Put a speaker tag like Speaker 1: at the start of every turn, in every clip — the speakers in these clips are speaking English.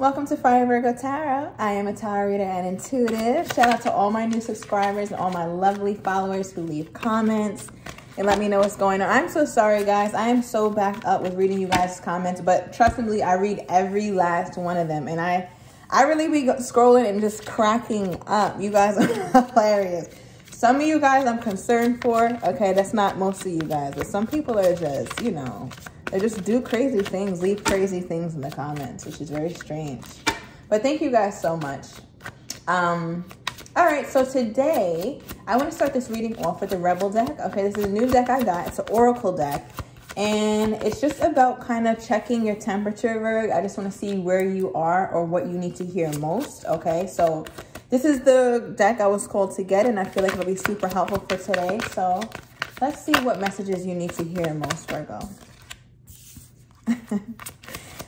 Speaker 1: Welcome to Fire Virgo Tarot. I am a tarot reader and intuitive. Shout out to all my new subscribers and all my lovely followers who leave comments and let me know what's going on. I'm so sorry, guys. I am so backed up with reading you guys' comments, but trust me, I read every last one of them, and I really be scrolling and just cracking up. You guys are hilarious. Some of you guys I'm concerned for. Okay, that's not most of you guys, but some people are just, you know, they just do crazy things, leave crazy things in the comments, which is very strange. But thank you guys so much. All right, so today I want to start this reading off with the Rebel deck. Okay, this is a new deck I got. It's an Oracle deck. And it's just about kind of checking your temperature, Virg. I just want to see where you are or what you need to hear most. Okay, so this is the deck I was called to get, and I feel like it'll be super helpful for today. So let's see what messages you need to hear most, Virgo.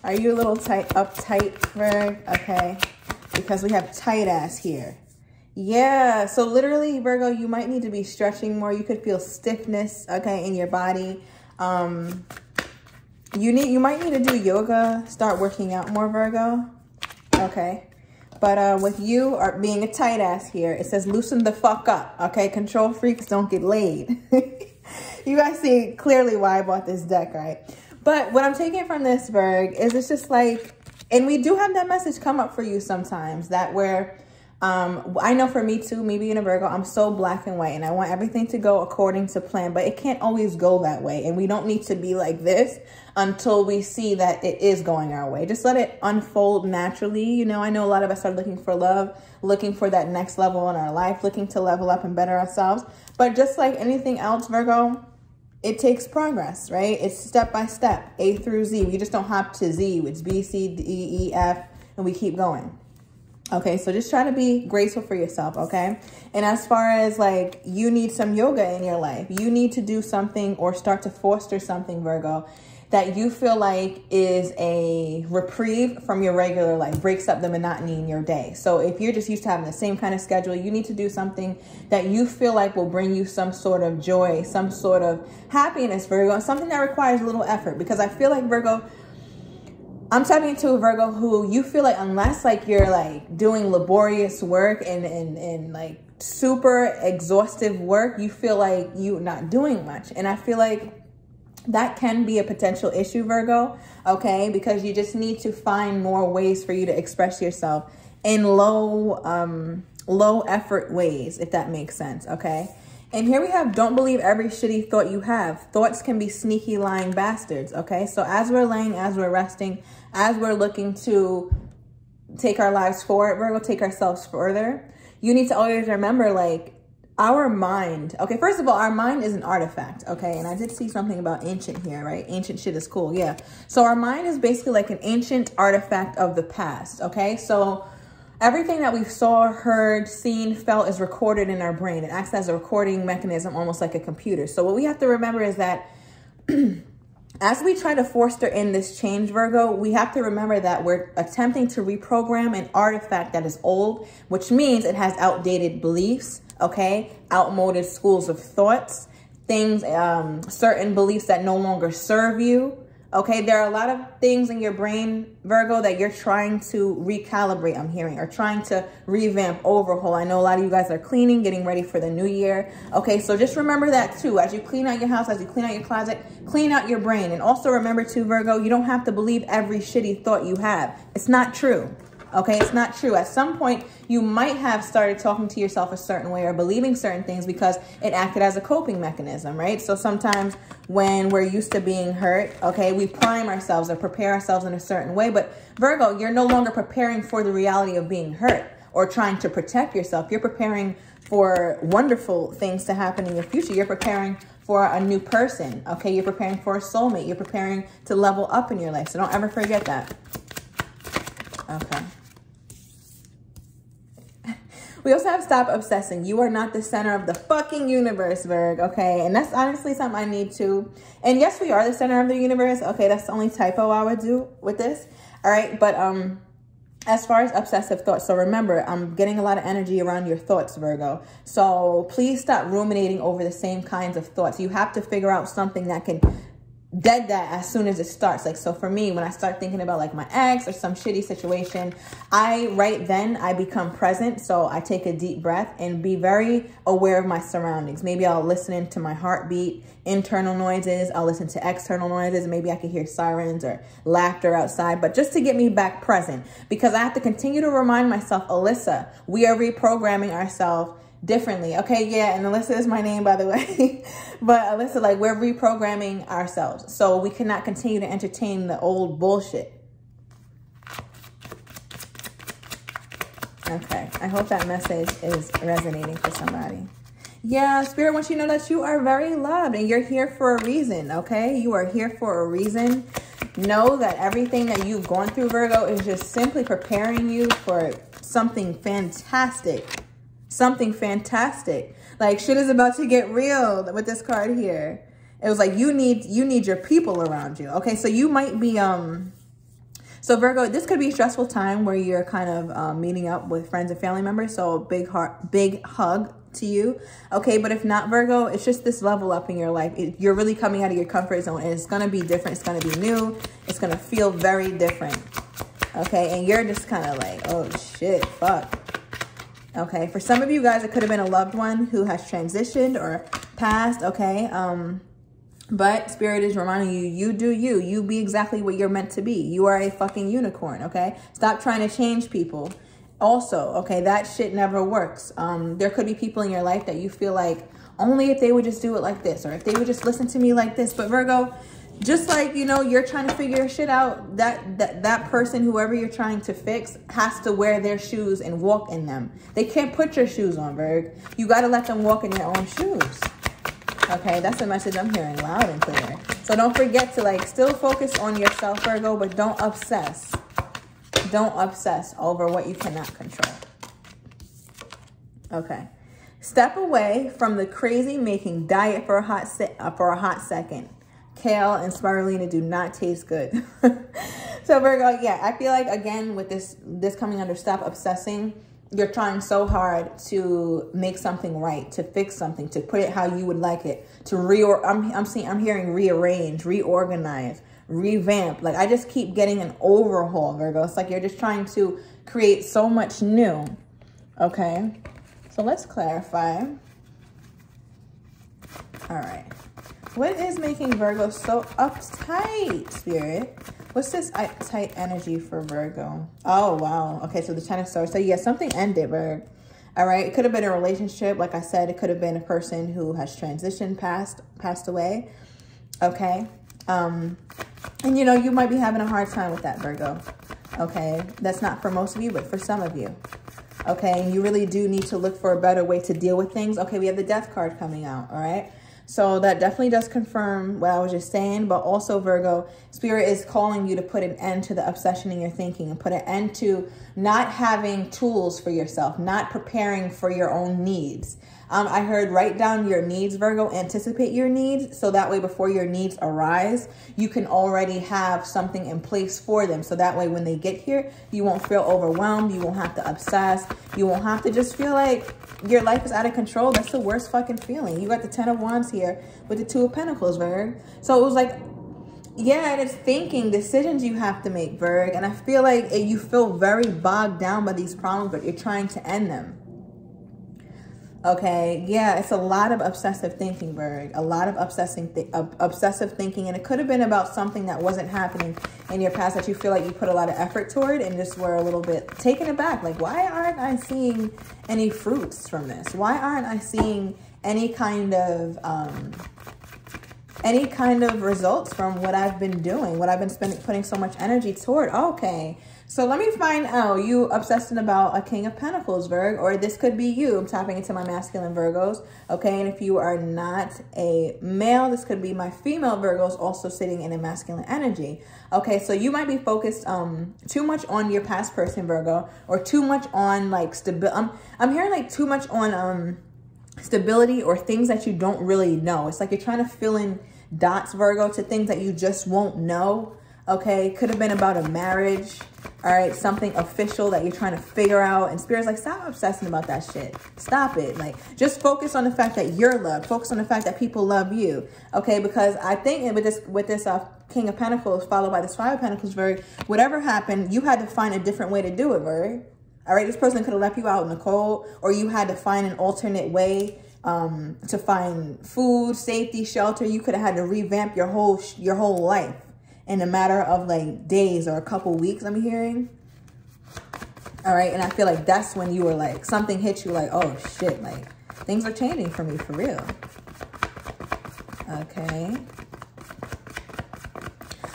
Speaker 1: Are you a little uptight, Virg? Okay, because we have tight ass here. Yeah, so literally, Virgo, you might need to be stretching more. You could feel stiffness, okay, in your body. You might need to do yoga, start working out more, Virgo. Okay, but with you being a tight ass here, it says loosen the fuck up. Okay, control freaks don't get laid. You guys see clearly why I bought this deck, right? But what I'm taking from this, Virg, is it's just like, and we do have that message come up for you sometimes, that where, I know for me too, me being a Virgo, I'm so black and white and I want everything to go according to plan, but it can't always go that way. And we don't need to be like this until we see that it is going our way. Just let it unfold naturally. You know, I know a lot of us are looking for love, looking for that next level in our life, looking to level up and better ourselves. But just like anything else, Virgo, it takes progress, right? It's step by step, A through Z. We just don't hop to Z. It's B, C, D, E, F, and we keep going. Okay, so just try to be graceful for yourself, okay? And as far as like, you need some yoga in your life. You need to do something or start to foster something, Virgo, that you feel like is a reprieve from your regular life, breaks up the monotony in your day. So if you're just used to having the same kind of schedule, you need to do something that you feel like will bring you some sort of joy, some sort of happiness, Virgo, and something that requires a little effort. Because I feel like, Virgo, I'm tapping into a Virgo who you feel like unless like you're like doing laborious work and like super exhaustive work, you feel like you're not doing much. And I feel like that can be a potential issue, Virgo, okay? Because you just need to find more ways for you to express yourself in low effort ways, if that makes sense, okay? And here we have, don't believe every shitty thought you have. Thoughts can be sneaky, lying bastards, okay? So as we're laying, as we're resting, as we're looking to take our lives forward, Virgo, take ourselves further, you need to always remember, like, our mind, okay, first of all, our mind is an artifact, okay? And I did see something about ancient here, right? Ancient shit is cool, yeah. So our mind is basically like an ancient artifact of the past, okay? So everything that we've saw, heard, seen, felt is recorded in our brain. It acts as a recording mechanism, almost like a computer. So what we have to remember is that as we try to foster in this change, Virgo, we have to remember that we're attempting to reprogram an artifact that is old, which means it has outdated beliefs, okay? Outmoded schools of thoughts, things, certain beliefs that no longer serve you, okay? There are a lot of things in your brain, Virgo, that you're trying to recalibrate, I'm hearing, or trying to revamp, overhaul. I know a lot of you guys are cleaning, getting ready for the new year, okay? So just remember that too. As you clean out your house, as you clean out your closet, clean out your brain. And also remember too, Virgo, you don't have to believe every shitty thought you have. It's not true. Okay, it's not true. At some point, you might have started talking to yourself a certain way or believing certain things because it acted as a coping mechanism, right? So sometimes when we're used to being hurt, okay, we prime ourselves or prepare ourselves in a certain way. But Virgo, you're no longer preparing for the reality of being hurt or trying to protect yourself. You're preparing for wonderful things to happen in your future. You're preparing for a new person, okay? You're preparing for a soulmate. You're preparing to level up in your life. So don't ever forget that. Okay. We also have stop obsessing. You are not the center of the fucking universe, Virg, okay? And that's honestly something I need to. And yes, we are the center of the universe. Okay, that's the only typo I would do with this. All right, but as far as obsessive thoughts, so remember, I'm getting a lot of energy around your thoughts, Virgo. So please stop ruminating over the same kinds of thoughts. You have to figure out something that can dead that as soon as it starts. Like, so for me, when I start thinking about like my ex or some shitty situation, right then I become present. So I take a deep breath and be very aware of my surroundings. Maybe I'll listen into my heartbeat, internal noises. I'll listen to external noises. Maybe I can hear sirens or laughter outside, but just to get me back present, because I have to continue to remind myself, Alyssa, we are reprogramming ourselves differently. Okay, yeah, and Alyssa is my name, by the way. But Alyssa, like, we're reprogramming ourselves. So we cannot continue to entertain the old bullshit. Okay, I hope that message is resonating for somebody. Yeah, Spirit wants you to know that you are very loved and you're here for a reason, okay? You are here for a reason. Know that everything that you've gone through, Virgo, is just simply preparing you for something fantastic. Something fantastic. Like, shit is about to get real with this card here. It was like you need your people around you. Okay, so you might be so Virgo, this could be a stressful time where you're kind of meeting up with friends and family members. So big hug to you. Okay, but if not, Virgo, it's just this level up in your life. You're really coming out of your comfort zone, and it's gonna be different. It's gonna be new. It's gonna feel very different. Okay, and you're just kind of like, oh shit, fuck. Okay, for some of you guys, it could have been a loved one who has transitioned or passed, okay? But Spirit is reminding you, you do you. You be exactly what you're meant to be. You are a fucking unicorn, okay? Stop trying to change people. Also, okay, that shit never works. There could be people in your life that you feel like only if they would just do it like this, or if they would just listen to me like this. But Virgo, just like, you know, you're trying to figure shit out, that person, whoever you're trying to fix, has to wear their shoes and walk in them. They can't put your shoes on, Virg. You got to let them walk in their own shoes. Okay, that's the message I'm hearing loud and clear. So don't forget to, like, still focus on yourself, Virgo, but don't obsess. Don't obsess over what you cannot control. Okay. Step away from the crazy making diet for a hot second. Kale and spirulina do not taste good. So Virgo, yeah, I feel like, again, with this coming under stop obsessing, you're trying so hard to make something right, to fix something, to put it how you would like it, to I'm hearing rearrange, reorganize, revamp. Like, I just keep getting an overhaul, Virgo. It's like you're just trying to create so much new. Okay, so let's clarify. All right. What is making Virgo so uptight, Spirit? What's this uptight energy for Virgo? Oh, wow. Okay, so the Ten of Swords. So, yeah, something ended, Virgo. All right. It could have been a relationship. Like I said, it could have been a person who has transitioned, passed away. Okay. And, you know, you might be having a hard time with that, Virgo. Okay. That's not for most of you, but for some of you. Okay. And you really do need to look for a better way to deal with things. Okay. We have the Death card coming out. All right. So that definitely does confirm what I was just saying. But also, Virgo, Spirit is calling you to put an end to the obsession in your thinking and put an end to not having tools for yourself, not preparing for your own needs. I heard write down your needs, Virgo, anticipate your needs. So that way, before your needs arise, you can already have something in place for them. So that way, when they get here, you won't feel overwhelmed. You won't have to obsess. You won't have to just feel like your life is out of control. That's the worst fucking feeling. You got the Ten of Wands here with the Two of Pentacles, Virg. So it was like, yeah, and it's thinking decisions you have to make, Virg. And I feel like you feel very bogged down by these problems, but you're trying to end them. Okay, yeah, it's a lot of obsessive thinking, Virg. A lot of obsessive thinking. And it could have been about something that wasn't happening in your past that you feel like you put a lot of effort toward and just were a little bit taken aback. Like, why aren't I seeing any fruits from this? Why aren't I seeing any kind of results from what I've been doing, what I've been putting so much energy toward? Okay. So let me find out, you obsessing about a King of Pentacles, Virg, or this could be you. I'm tapping into my masculine Virgos, okay? And if you are not a male, this could be my female Virgos also sitting in a masculine energy. Okay, so you might be focused too much on your past person, Virgo, or too much on like stability. I'm hearing like too much on stability or things that you don't really know. It's like you're trying to fill in dots, Virgo, to things that you just won't know. Okay, could have been about a marriage. All right, something official that you're trying to figure out. And Spirit's like, stop obsessing about that shit. Stop it. Like, just focus on the fact that you're loved. Focus on the fact that people love you. Okay, because I think with this King of Pentacles followed by this Five of Pentacles, Virgo, whatever happened, you had to find a different way to do it, Virgo. All right, this person could have left you out in the cold, or you had to find an alternate way to find food, safety, shelter. You could have had to revamp your whole life in a matter of like days or a couple weeks, I'm hearing. All right, and I feel like that's when you were like, something hit you like, oh shit, like things are changing for me for real. Okay.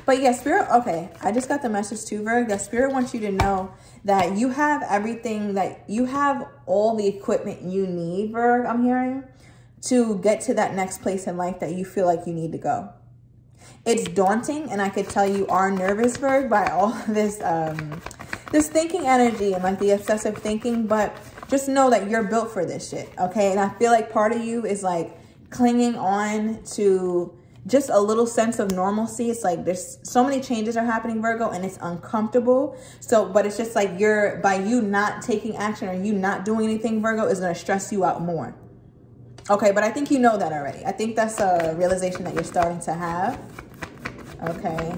Speaker 1: But yeah, Spirit, okay, I just got the message too, Virgo, that Spirit wants you to know that you have everything, that you have all the equipment you need, Virgo, I'm hearing, to get to that next place in life that you feel like you need to go. It's daunting, and I could tell you are nervous, Virgo, by all this this thinking energy and like the obsessive thinking, but just know that you're built for this shit, okay? And I feel like part of you is like clinging on to just a little sense of normalcy. It's like there's so many changes are happening, Virgo, and it's uncomfortable. So, but it's just like by you not taking action or you not doing anything, Virgo, is going to stress you out more. Okay, but I think you know that already. I think that's a realization that you're starting to have. Okay.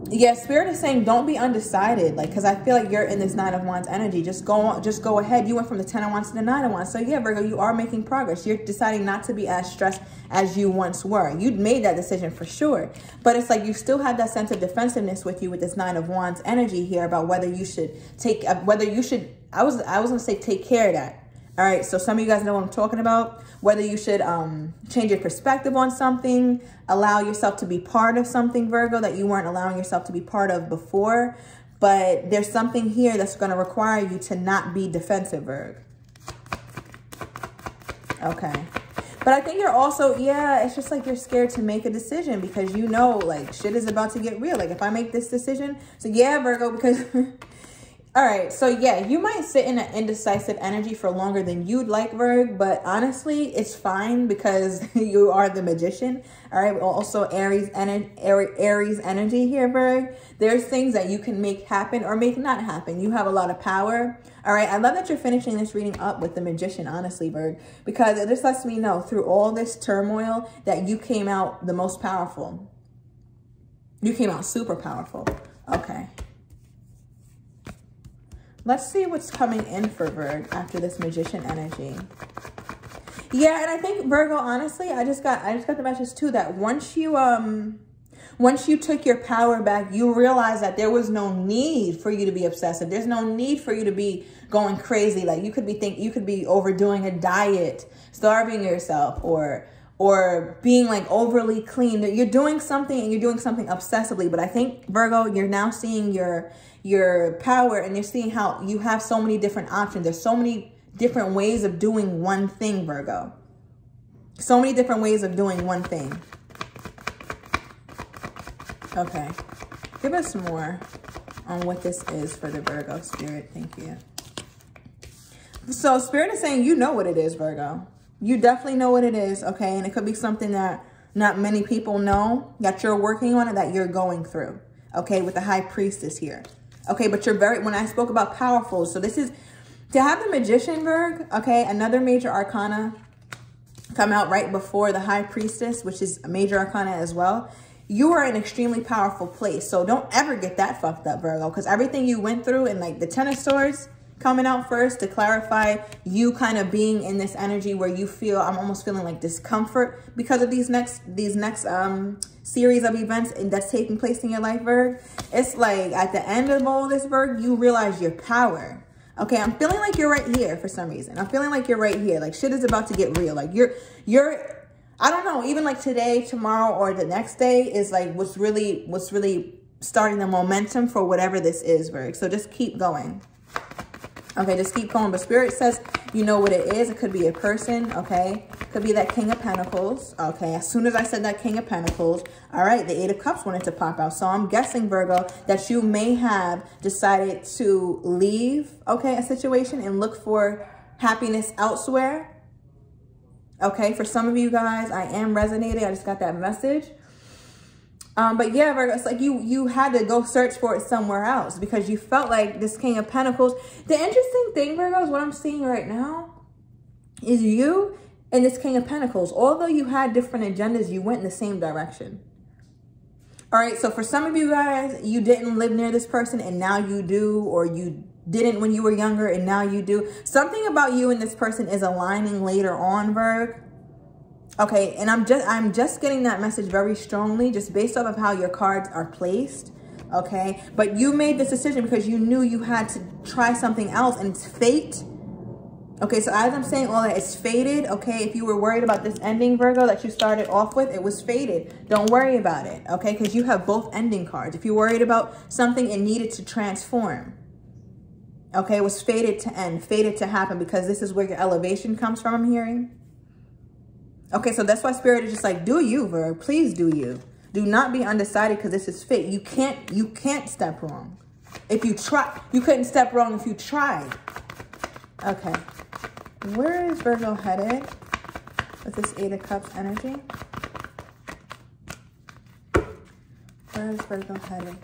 Speaker 1: Yeah, Spirit is saying don't be undecided, like, because I feel like you're in this Nine of Wands energy. Just go ahead. You went from the Ten of Wands to the Nine of Wands. So yeah, Virgo, you are making progress. You're deciding not to be as stressed as you once were. You'd made that decision for sure, but it's like you still have that sense of defensiveness with you with this Nine of Wands energy here about whether you should take, I was gonna say take care of that. All right, so some of you guys know what I'm talking about. Whether you should change your perspective on something, allow yourself to be part of something, Virgo, that you weren't allowing yourself to be part of before. But there's something here that's going to require you to not be defensive, Virgo. Okay. But I think you're also, yeah, it's just like you're scared to make a decision because you know, like, shit is about to get real. Like, if I make this decision, so yeah, Virgo, because... All right, so yeah, you might sit in an indecisive energy for longer than you'd like, Virgo, but honestly, it's fine because you are the Magician. All right, also Aries energy here, Virgo. There's things that you can make happen or make not happen. You have a lot of power. All right, I love that you're finishing this reading up with the Magician, honestly, Virgo, because it just lets me know through all this turmoil that you came out the most powerful. You came out super powerful. Okay. Let's see what's coming in for Virgo after this Magician energy. Yeah, and I think Virgo, honestly, I just got the message too that once you took your power back, you realize that there was no need for you to be obsessive. There's no need for you to be going crazy. Like you could be overdoing a diet, starving yourself, or being like overly clean. You're doing something and you're doing something obsessively. But I think, Virgo, you're now seeing your power and you're seeing how you have so many different options. There's so many different ways of doing one thing, Virgo. So many different ways of doing one thing. Okay. Give us more on what this is for the Virgo Spirit. Thank you. So Spirit is saying you know what it is, Virgo. You definitely know what it is, okay? And it could be something that not many people know, that you're working on and that you're going through, okay, with the High Priestess here. Okay, but when I spoke about powerful, so this is, to have the Magician, Virgo, okay, another major arcana come out right before the High Priestess, which is a major arcana as well. You are in an extremely powerful place, so don't ever get that fucked up, Virgo, because everything you went through and like the Ten of Swords coming out first to clarify you kind of being in this energy where you feel, I'm almost feeling like discomfort because of these next series of events that's taking place in your life, Virgo. It's like at the end of all this, Virgo, you realize your power. Okay, I'm feeling like you're right here for some reason. I'm feeling like you're right here. Like shit is about to get real. Like you're I don't know, even like today, tomorrow, or the next day is like what's really starting the momentum for whatever this is, Virgo. So just keep going. Okay, just keep going. But Spirit says you know what it is. It could be a person, okay? Could be that King of Pentacles, okay? As soon as I said that King of Pentacles, all right, the Eight of Cups wanted to pop out. So I'm guessing, Virgo, that you may have decided to leave, okay, a situation and look for happiness elsewhere. Okay, for some of you guys, I am resonating. I just got that message. But yeah, Virgo, it's like you had to go search for it somewhere else because you felt like this King of Pentacles. The interesting thing, Virgo, is what I'm seeing right now is you and this King of Pentacles. Although you had different agendas, you went in the same direction. All right, so for some of you guys, you didn't live near this person and now you do, or you didn't when you were younger and now you do. Something about you and this person is aligning later on, Virgo. Okay, and I'm just getting that message very strongly, just based off of how your cards are placed. Okay, but you made this decision because you knew you had to try something else, and it's fate. Okay, so as I'm saying all that, it's fated. Okay, if you were worried about this ending, Virgo, that you started off with, it was fated. Don't worry about it. Okay, because you have both ending cards. If you're worried about something and needed to transform, okay, it was fated to end, fated to happen, because this is where your elevation comes from, I'm hearing. Okay, so that's why Spirit is just like, do you, Virgo. Please do you. Do not be undecided because this is fate. You can't step wrong. If you try, you couldn't step wrong if you tried. Okay. Where is Virgo headed with this 8 of Cups energy? Where is Virgo headed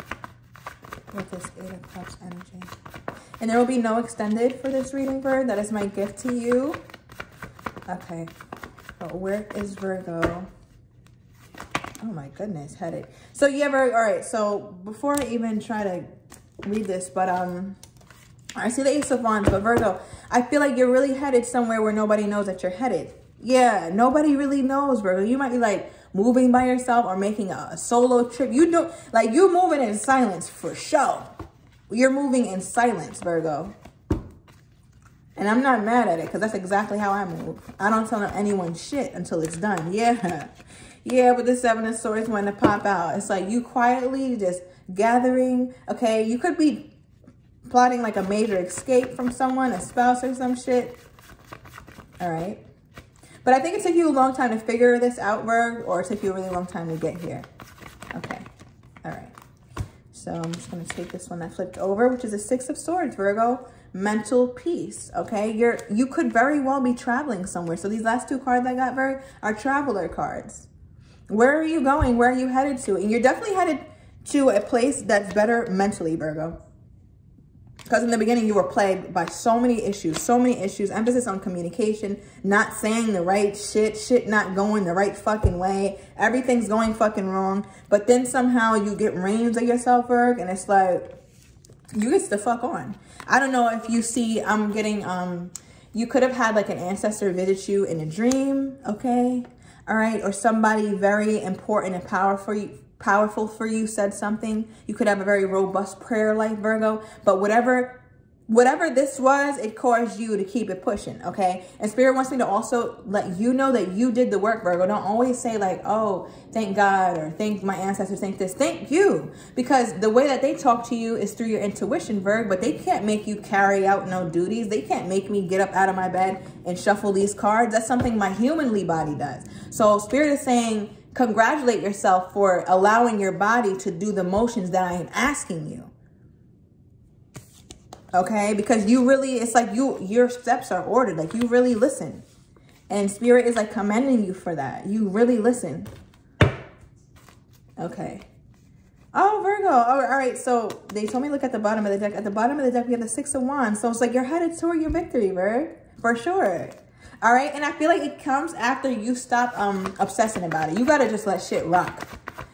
Speaker 1: with this 8 of Cups energy? And there will be no extended for this reading, Virgo. That is my gift to you. Okay. But where is Virgo? Oh my goodness, headed. So yeah, Virgo, all right. So before I even try to read this, but I see the Ace of Wands, but Virgo, I feel like you're really headed somewhere where nobody knows that you're headed. Yeah, nobody really knows, Virgo. You might be like moving by yourself or making a solo trip. You don't, like, you're moving in silence for sure. You're moving in silence, Virgo. And I'm not mad at it because that's exactly how I move. I don't tell anyone shit until it's done. Yeah. Yeah, but the 7 of Swords wanting to pop out. It's like you quietly just gathering. Okay, you could be plotting like a major escape from someone, a spouse or some shit. All right. But I think it took you a long time to figure this out, Virgo, or it took you a really long time to get here. Okay. All right. So I'm just going to take this one that flipped over, which is a 6 of Swords, Virgo. Mental peace. Okay, you could very well be traveling somewhere. So these last 2 cards I got, Virgo, are traveler cards. Where are you going? Where are you headed to? And you're definitely headed to a place that's better mentally, Virgo. Because in the beginning you were plagued by so many issues, emphasis on communication, not saying the right shit not going the right fucking way. Everything's going fucking wrong. But then somehow you get reins of yourself, Virgo, and it's like, you get the fuck on. I don't know if you see, I'm getting, you could have had like an ancestor visit you in a dream, okay? All right, or somebody very important and powerful for you said something. You could have a very robust prayer life, Virgo, but whatever this was, it caused you to keep it pushing, okay? And Spirit wants me to also let you know that you did the work, Virgo. Don't always say like, oh, thank God, or thank my ancestors, thank this. Thank you. Because the way that they talk to you is through your intuition, Virgo, but they can't make you carry out no duties. They can't make me get up out of my bed and shuffle these cards. That's something my humanly body does. So Spirit is saying, congratulate yourself for allowing your body to do the motions that I am asking you. Okay, because you really, it's like your steps are ordered. Like you really listen. And Spirit is like commending you for that. You really listen. Okay. Oh, Virgo. All right. So they told me look at the bottom of the deck. At the bottom of the deck, we have the 6 of Wands. So it's like you're headed toward your victory, Virgo. For sure. All right. And I feel like it comes after you stop obsessing about it. You got to just let shit rock.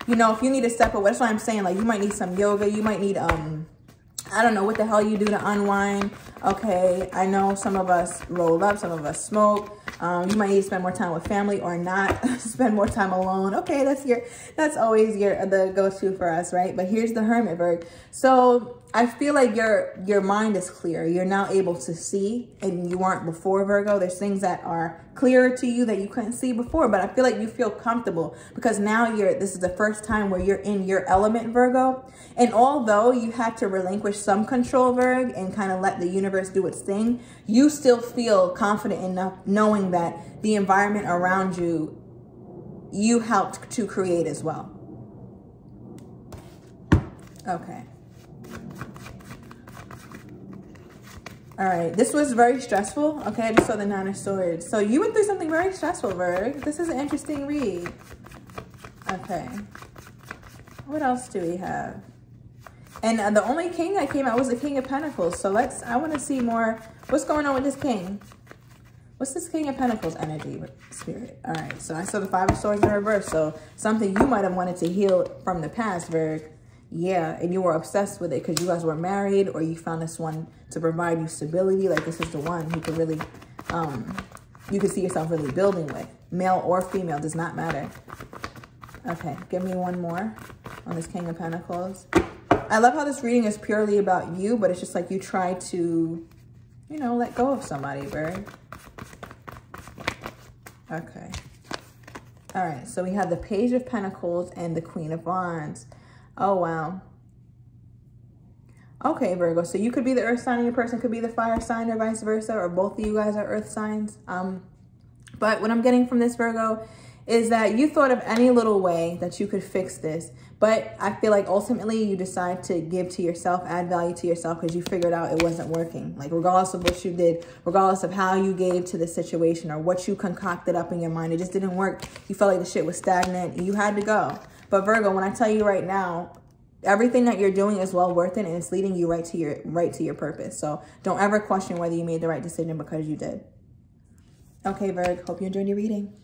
Speaker 1: You know, if you need to step away, that's what I'm saying. Like you might need some yoga. You might need, I don't know what the hell you do to unwind. Okay, I know some of us roll up, some of us smoke. You might need to spend more time with family or not spend more time alone. Okay, that's always the go-to for us, right? But here's the Hermit, Virgo. So I feel like your mind is clear. You're now able to see, and you weren't before, Virgo. There's things that are clearer to you that you couldn't see before, but I feel like you feel comfortable because now this is the first time where you're in your element, Virgo. And although you had to relinquish some control, Virgo, and kind of let the universe do its thing, you still feel confident enough knowing that the environment around you helped to create as well. Okay. All right, this was very stressful. Okay, I just saw the 9 of Swords. So you went through something very stressful, Virgo. This is an interesting read. Okay. What else do we have? And the only king that came out was the King of Pentacles. So I want to see more. What's going on with this king? What's this King of Pentacles energy, Spirit? All right, so I saw the Five of Swords in reverse. So something you might have wanted to heal from the past, Virg. Yeah, and you were obsessed with it because you guys were married, or you found this one to provide you stability. Like, this is the one who could really, you could see yourself really building with. Male or female, does not matter. Okay, give me one more on this King of Pentacles. I love how this reading is purely about you, but it's just like you try to, you know, let go of somebody, Virg. Okay. All right, so we have the Page of Pentacles and the Queen of Wands. Oh, wow. Okay, Virgo, so you could be the earth sign and your person could be the fire sign, or vice versa, or both of you guys are earth signs. But what I'm getting from this, Virgo, is that you thought of any little way that you could fix this. But I feel like ultimately you decide to give to yourself, add value to yourself, because you figured out it wasn't working. Like, regardless of what you did, regardless of how you gave to the situation or what you concocted up in your mind, it just didn't work. You felt like the shit was stagnant. You had to go. But Virgo, when I tell you right now, everything that you're doing is well worth it, and it's leading you right to your purpose. So don't ever question whether you made the right decision, because you did. Okay, Virgo, hope you enjoyed your reading.